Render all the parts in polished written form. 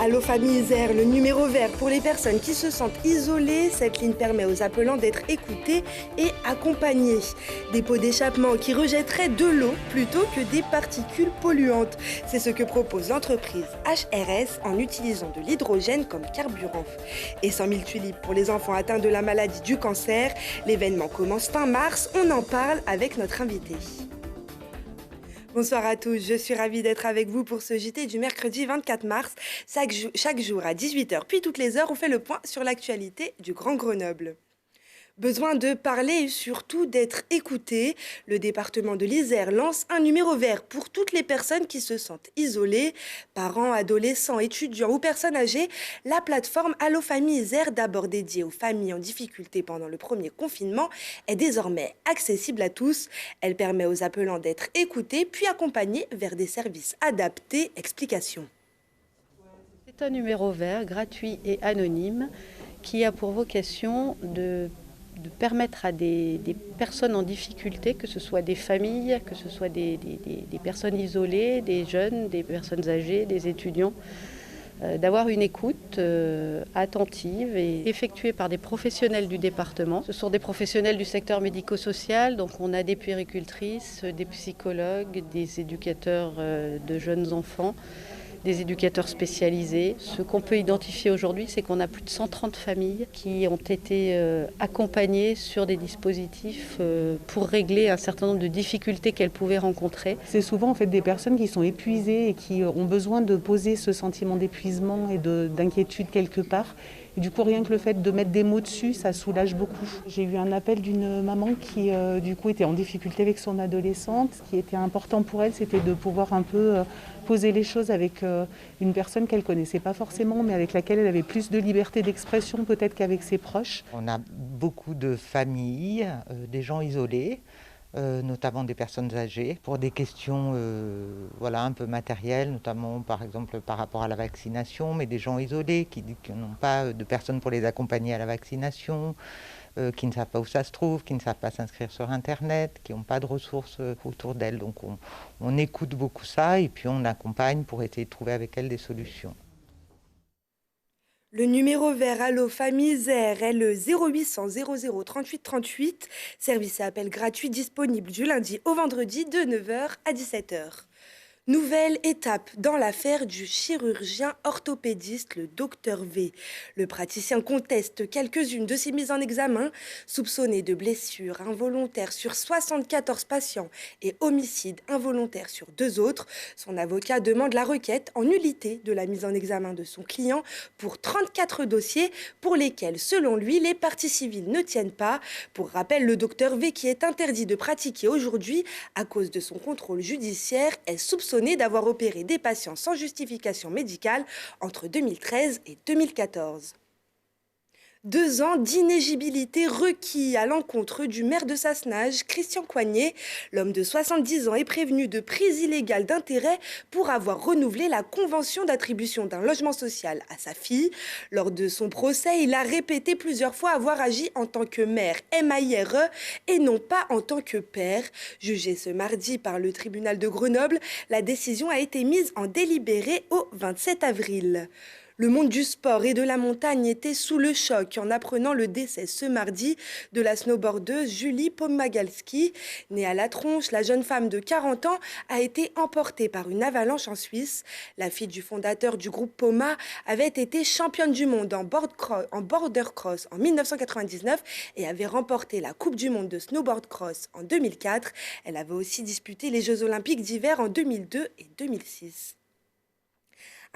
Allô Famille Isère, le numéro vert pour les personnes qui se sentent isolées. Cette ligne permet aux appelants d'être écoutés et accompagnés. Des pots d'échappement qui rejetteraient de l'eau plutôt que des particules polluantes. C'est ce que propose l'entreprise HRS en utilisant de l'hydrogène comme carburant. Et 100 000 tulipes pour les enfants atteints de la maladie du cancer. L'événement commence fin mars, on en parle avec notre invité. Bonsoir à tous, je suis ravie d'être avec vous pour ce JT du mercredi 24 mars. Chaque jour à 18h, puis toutes les heures, on fait le point sur l'actualité du Grand Grenoble. Besoin de parler et surtout d'être écouté. Le département de l'Isère lance un numéro vert pour toutes les personnes qui se sentent isolées. Parents, adolescents, étudiants ou personnes âgées, la plateforme Allô Famille Isère, d'abord dédiée aux familles en difficulté pendant le premier confinement, est désormais accessible à tous. Elle permet aux appelants d'être écoutés puis accompagnés vers des services adaptés. Explication. C'est un numéro vert gratuit et anonyme qui a pour vocation de permettre à des personnes en difficulté, que ce soit des familles, que ce soit des personnes isolées, des jeunes, des personnes âgées, des étudiants, d'avoir une écoute attentive et effectuée par des professionnels du département. Ce sont des professionnels du secteur médico-social, donc on a des puéricultrices, des psychologues, des éducateurs de jeunes enfants, des éducateurs spécialisés. Ce qu'on peut identifier aujourd'hui, c'est qu'on a plus de 130 familles qui ont été accompagnées sur des dispositifs pour régler un certain nombre de difficultés qu'elles pouvaient rencontrer. C'est souvent en fait des personnes qui sont épuisées et qui ont besoin de poser ce sentiment d'épuisement et d'inquiétude quelque part. Et du coup, rien que le fait de mettre des mots dessus, ça soulage beaucoup. J'ai eu un appel d'une maman qui, du coup, était en difficulté avec son adolescente. Ce qui était important pour elle, c'était de pouvoir un peu poser les choses avec une personne qu'elle ne connaissait pas forcément, mais avec laquelle elle avait plus de liberté d'expression peut-être qu'avec ses proches. On a beaucoup de familles, des gens isolés, notamment des personnes âgées, pour des questions un peu matérielles, notamment par exemple par rapport à la vaccination, mais des gens isolés qui n'ont pas de personnes pour les accompagner à la vaccination, qui ne savent pas où ça se trouve, qui ne savent pas s'inscrire sur Internet, qui n'ont pas de ressources autour d'elles. Donc on écoute beaucoup ça et puis on accompagne pour essayer de trouver avec elles des solutions. Le numéro vert Allô Famille Isère est le 0800 00 38 38. Service et appel gratuit disponible du lundi au vendredi de 9h à 17h. Nouvelle étape dans l'affaire du chirurgien orthopédiste, le Dr V. Le praticien conteste quelques-unes de ses mises en examen, soupçonné de blessures involontaires sur 74 patients et homicide involontaire sur 2 autres. Son avocat demande la requête en nullité de la mise en examen de son client pour 34 dossiers pour lesquels, selon lui, les parties civiles ne tiennent pas. Pour rappel, le Dr V, qui est interdit de pratiquer aujourd'hui à cause de son contrôle judiciaire, est soupçonné d'avoir opéré des patients sans justification médicale entre 2013 et 2014. 2 ans d'inéligibilité requis à l'encontre du maire de Sassenage, Christian Coignet. L'homme de 70 ans est prévenu de prise illégale d'intérêt pour avoir renouvelé la convention d'attribution d'un logement social à sa fille. Lors de son procès, il a répété plusieurs fois avoir agi en tant que maire MAIRE et non pas en tant que père. Jugé ce mardi par le tribunal de Grenoble, la décision a été mise en délibéré au 27 avril. Le monde du sport et de la montagne était sous le choc en apprenant le décès ce mardi de la snowboardeuse Julie Pomagalski. Née à La Tronche, la jeune femme de 40 ans a été emportée par une avalanche en Suisse. La fille du fondateur du groupe Poma avait été championne du monde en border cross en 1999 et avait remporté la Coupe du monde de snowboard cross en 2004. Elle avait aussi disputé les Jeux olympiques d'hiver en 2002 et 2006.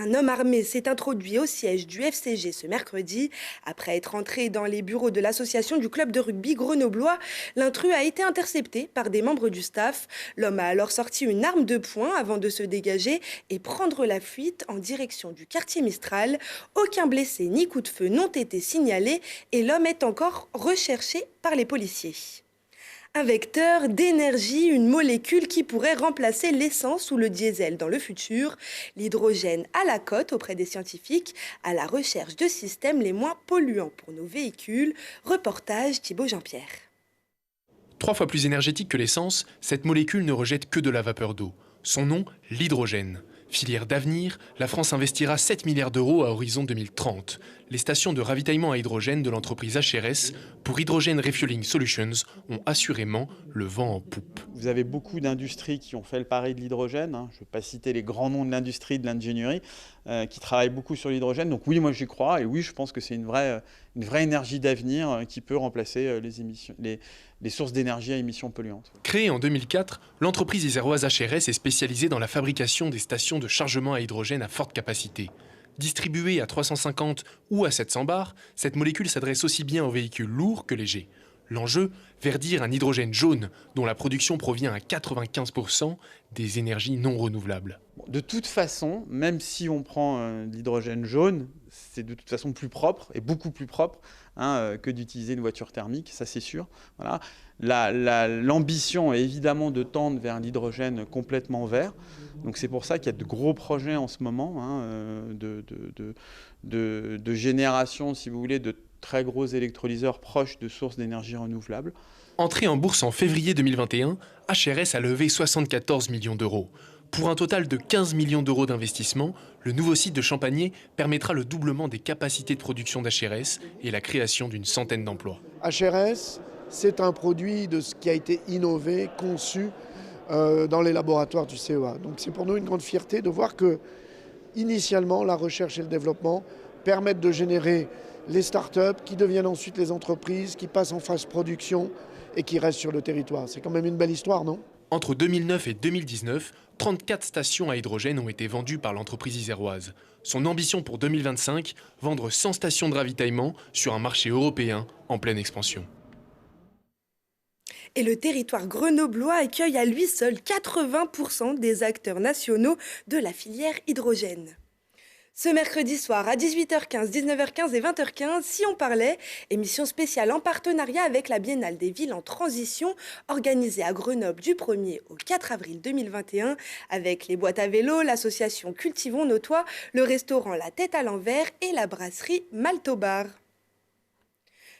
Un homme armé s'est introduit au siège du FCG ce mercredi. Après être entré dans les bureaux de l'association du club de rugby grenoblois, l'intrus a été intercepté par des membres du staff. L'homme a alors sorti une arme de poing avant de se dégager et prendre la fuite en direction du quartier Mistral. Aucun blessé ni coup de feu n'ont été signalés et l'homme est encore recherché par les policiers. Un vecteur d'énergie, une molécule qui pourrait remplacer l'essence ou le diesel dans le futur. L'hydrogène à la cote auprès des scientifiques, à la recherche de systèmes les moins polluants pour nos véhicules. Reportage Thibaut Jean-Pierre. 3 fois plus énergétique que l'essence, cette molécule ne rejette que de la vapeur d'eau. Son nom, l'hydrogène. Filière d'avenir, la France investira 7 milliards d'euros à horizon 2030. Les stations de ravitaillement à hydrogène de l'entreprise HRS pour Hydrogen Refueling Solutions ont assurément le vent en poupe. Vous avez beaucoup d'industries qui ont fait le pari de l'hydrogène. Je ne vais pas citer les grands noms de l'industrie, de l'ingénierie, qui travaillent beaucoup sur l'hydrogène. Donc oui, moi j'y crois et oui, je pense que c'est une vraie énergie d'avenir qui peut remplacer les sources d'énergie à émissions polluantes. Créée en 2004, l'entreprise iséroise HRS est spécialisée dans la fabrication des stations de chargement à hydrogène à forte capacité. Distribuée à 350 ou à 700 bars, cette molécule s'adresse aussi bien aux véhicules lourds que légers. L'enjeu, verdir un hydrogène jaune dont la production provient à 95% des énergies non renouvelables. De toute façon, même si on prend l'hydrogène jaune, c'est de toute façon plus propre et beaucoup plus propre que d'utiliser une voiture thermique, ça c'est sûr. Voilà. L'ambition est évidemment de tendre vers l'hydrogène complètement vert. Donc c'est pour ça qu'il y a de gros projets en ce moment de génération, si vous voulez, de très gros électrolyseurs proches de sources d'énergie renouvelables. Entrée en bourse en février 2021, HRS a levé 74 millions d'euros. Pour un total de 15 millions d'euros d'investissement, le nouveau site de Champagné permettra le doublement des capacités de production d'HRS et la création d'une centaine d'emplois. HRS, c'est un produit de ce qui a été innové, conçu dans les laboratoires du CEA. Donc c'est pour nous une grande fierté de voir que, initialement, la recherche et le développement permettent de générer les startups qui deviennent ensuite les entreprises, qui passent en phase production et qui restent sur le territoire. C'est quand même une belle histoire, non ? Entre 2009 et 2019, 34 stations à hydrogène ont été vendues par l'entreprise iséroise. Son ambition pour 2025, vendre 100 stations de ravitaillement sur un marché européen en pleine expansion. Et le territoire grenoblois accueille à lui seul 80% des acteurs nationaux de la filière hydrogène. Ce mercredi soir à 18h15, 19h15 et 20h15, Si on parlait, émission spéciale en partenariat avec la Biennale des villes en transition, organisée à Grenoble du 1er au 4 avril 2021, avec les boîtes à vélo, l'association Cultivons nos toits, le restaurant La Tête à l'envers et la brasserie Maltobar.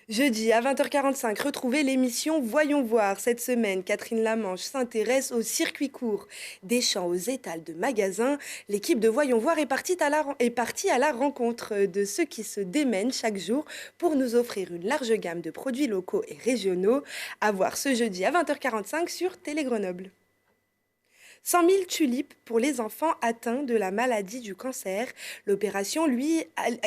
Jeudi à 20h45, retrouvez l'émission Voyons voir. Cette semaine, Catherine Lamanche s'intéresse au circuit court des champs aux étals de magasins. L'équipe de Voyons voir est partie à la rencontre de ceux qui se démènent chaque jour pour nous offrir une large gamme de produits locaux et régionaux. À voir ce jeudi à 20h45 sur Télé Grenoble. 100 000 tulipes pour les enfants atteints de la maladie du cancer. L'opération,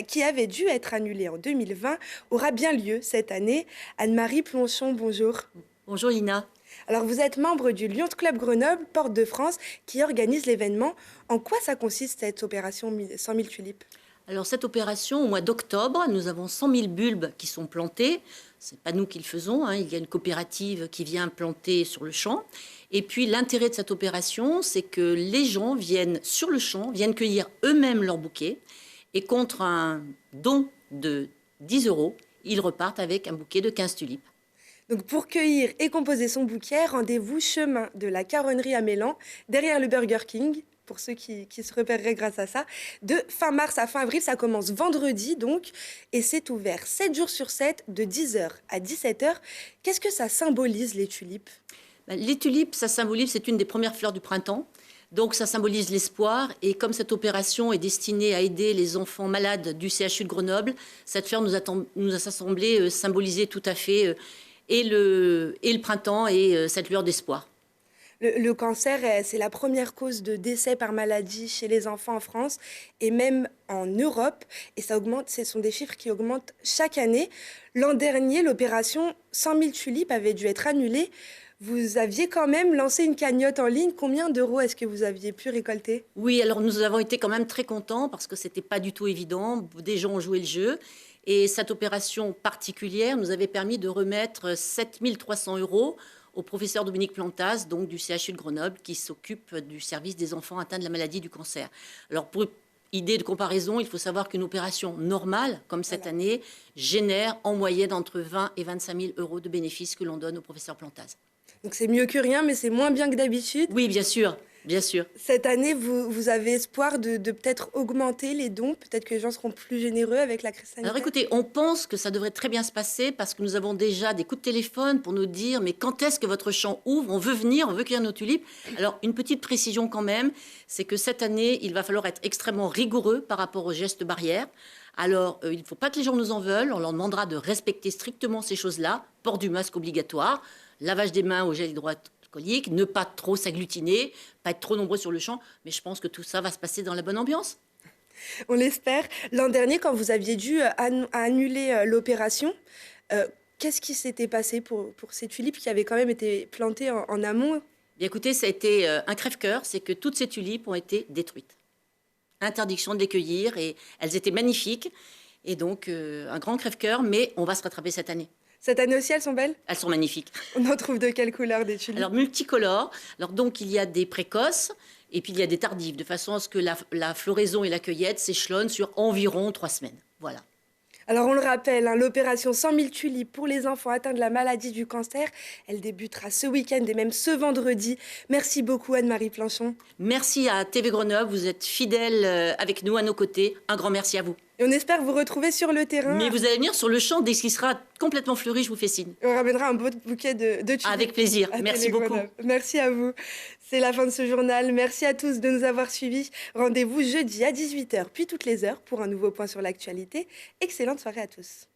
qui avait dû être annulée en 2020, aura bien lieu cette année. Anne-Marie Plonchon, bonjour. Bonjour Ina. Alors vous êtes membre du Lions Club Grenoble, Porte de France, qui organise l'événement. En quoi ça consiste cette opération 100 000 tulipes ? Alors cette opération, au mois d'octobre, nous avons 100 000 bulbes qui sont plantés. Ce n'est pas nous qui le faisons, il y a une coopérative qui vient planter sur le champ. Et puis l'intérêt de cette opération, c'est que les gens viennent sur le champ, viennent cueillir eux-mêmes leur bouquet. Et contre un don de 10 €, ils repartent avec un bouquet de 15 tulipes. Donc pour cueillir et composer son bouquet, rendez-vous chemin de la Caronnerie à Mélan, derrière le Burger King, pour ceux qui se repéreraient grâce à ça. De fin mars à fin avril, ça commence vendredi donc, et c'est ouvert 7 jours sur 7, de 10h à 17h. Qu'est-ce que ça symbolise, les tulipes ? Les tulipes, ça symbolise, c'est une des premières fleurs du printemps. Donc ça symbolise l'espoir. Et comme cette opération est destinée à aider les enfants malades du CHU de Grenoble, cette fleur nous a semblé symboliser tout à fait et le printemps et cette lueur d'espoir. Le cancer, c'est la première cause de décès par maladie chez les enfants en France et même en Europe. Et ça augmente, ce sont des chiffres qui augmentent chaque année. L'an dernier, l'opération 100 000 tulipes avait dû être annulée. Vous aviez quand même lancé une cagnotte en ligne. Combien d'euros est-ce que vous aviez pu récolter ? Oui, alors nous avons été quand même très contents parce que ce n'était pas du tout évident. Des gens ont joué le jeu. Et cette opération particulière nous avait permis de remettre 7 300 € au professeur Dominique Plantas, donc du CHU de Grenoble, qui s'occupe du service des enfants atteints de la maladie du cancer. Alors, pour idée de comparaison, il faut savoir qu'une opération normale, comme cette année, génère en moyenne entre 20 et 25 000 € de bénéfices que l'on donne au professeur Plantas. Donc c'est mieux que rien, mais c'est moins bien que d'habitude. Oui, bien sûr. Bien sûr. Cette année, vous avez espoir de peut-être augmenter les dons? Peut-être que les gens seront plus généreux avec la crise sanitaire? Alors écoutez, on pense que ça devrait très bien se passer parce que nous avons déjà des coups de téléphone pour nous dire mais quand est-ce que votre champ ouvre? On veut venir, on veut cueillir nos tulipes. Alors une petite précision quand même, c'est que cette année, il va falloir être extrêmement rigoureux par rapport aux gestes barrières. Alors il ne faut pas que les gens nous en veulent, on leur demandera de respecter strictement ces choses-là, port du masque obligatoire, lavage des mains au gel hydroalcoolique, ne pas trop s'agglutiner, pas être trop nombreux sur le champ, mais je pense que tout ça va se passer dans la bonne ambiance. On l'espère. L'an dernier, quand vous aviez dû annuler l'opération, qu'est-ce qui s'était passé pour ces tulipes qui avaient quand même été plantées en amont? Bien, écoutez, ça a été un crève-cœur, c'est que toutes ces tulipes ont été détruites. Interdiction de les cueillir et elles étaient magnifiques. Et donc, un grand crève-cœur, mais on va se rattraper cette année. Cette année aussi, elles sont belles? Elles sont magnifiques. On en trouve de quelle couleur des tulipes? Alors, multicolores. Alors, donc, il y a des précoces et puis il y a des tardives, de façon à ce que la floraison et la cueillette s'échelonnent sur environ 3 semaines. Voilà. Alors on le rappelle, l'opération 100 000 tulipes pour les enfants atteints de la maladie du cancer, elle débutera ce week-end et même ce vendredi. Merci beaucoup Anne-Marie Planchon. Merci à TV Grenoble, vous êtes fidèles avec nous, à nos côtés. Un grand merci à vous. Et on espère vous retrouver sur le terrain. Mais vous allez venir sur le champ dès qu'il sera complètement fleuri, je vous fais signe. On ramènera un beau bouquet de tulipes. Avec plaisir, merci beaucoup. Merci à vous. C'est la fin de ce journal. Merci à tous de nous avoir suivis. Rendez-vous jeudi à 18h, puis toutes les heures pour un nouveau point sur l'actualité. Excellente soirée à tous.